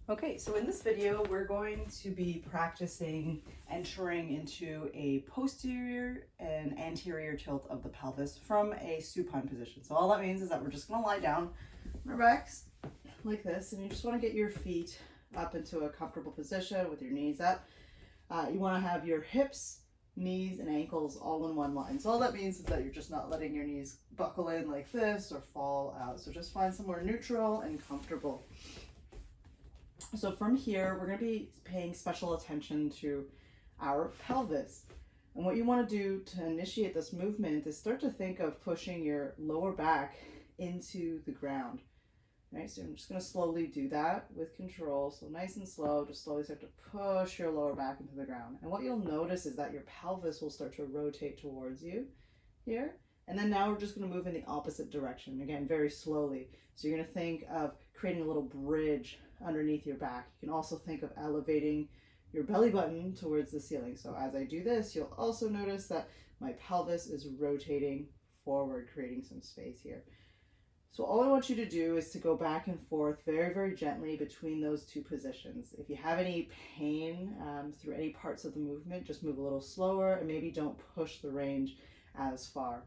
Okay, so in this video, we're going to be practicing entering into a posterior and anterior tilt of the pelvis from a supine position. So all that means is that we're just going to lie down on our backs like this, and you just want to get your feet up into a comfortable position with your knees up. You want to have your hips, knees, and ankles all in one line. So all that means is that you're just not letting your knees buckle in like this or fall out. So just find somewhere neutral and comfortable. So from here, we're going to be paying special attention to our pelvis. And what you want to do to initiate this movement is start to think of pushing your lower back into the ground. Right, so I'm just going to slowly do that with control. So nice and slow, just slowly start to push your lower back into the ground. And what you'll notice is that your pelvis will start to rotate towards you here. And then now we're just going to move in the opposite direction, again, very slowly. So you're going to think of creating a little bridge underneath your back. You can also think of elevating your belly button towards the ceiling. So as I do this, you'll also notice that my pelvis is rotating forward, creating some space here. So all I want you to do is to go back and forth very, very gently between those two positions. If you have any pain through any parts of the movement, just move a little slower and maybe don't push the range as far.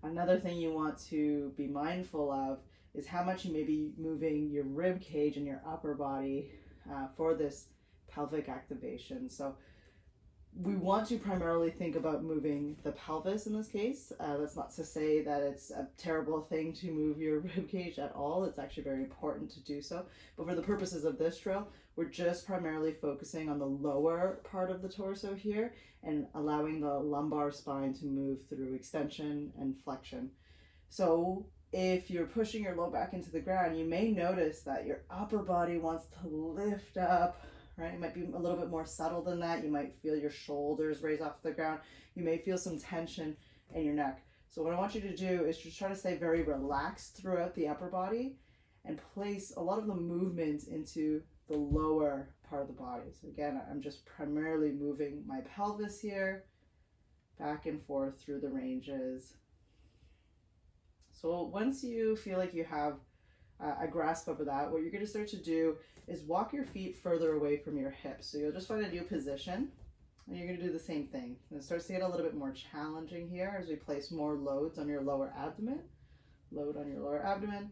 Another thing you want to be mindful of is how much you may be moving your rib cage and your upper body for this pelvic activation. So we want to primarily think about moving the pelvis in this case. That's not to say that it's a terrible thing to move your rib cage at all. It's actually very important to do so. But for the purposes of this drill, we're just primarily focusing on the lower part of the torso here and allowing the lumbar spine to move through extension and flexion. So if you're pushing your low back into the ground, you may notice that your upper body wants to lift up, right? It might be a little bit more subtle than that. You might feel your shoulders raise off the ground. You may feel some tension in your neck. So what I want you to do is just try to stay very relaxed throughout the upper body and place a lot of the movement into the lower part of the body. So again, I'm just primarily moving my pelvis here, back and forth through the ranges. So once you feel like you have a grasp over that, what you're going to start to do is walk your feet further away from your hips. So you'll just find a new position and you're going to do the same thing. And it starts to get a little bit more challenging here as we place more loads on your lower abdomen. Load on your lower abdomen.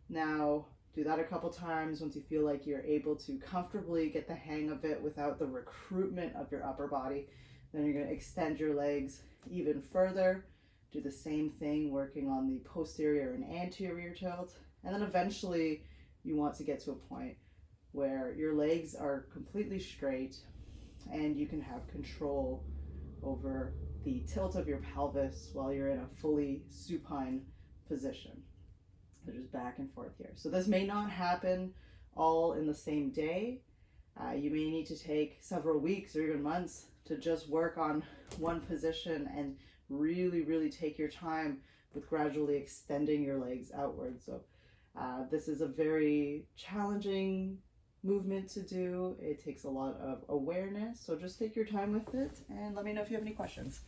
Now do that a couple times. Once you feel like you're able to comfortably get the hang of it without the recruitment of your upper body, then you're going to extend your legs even further. Do the same thing, working on the posterior and anterior tilt. And then eventually you want to get to a point where your legs are completely straight and you can have control over the tilt of your pelvis while you're in a fully supine position. So just back and forth here. So this may not happen all in the same day. You may need to take several weeks or even months to just work on one position and really take your time with gradually extending your legs outward. So this is a very challenging movement to do. It takes a lot of awareness, so just take your time with it and let me know if you have any questions.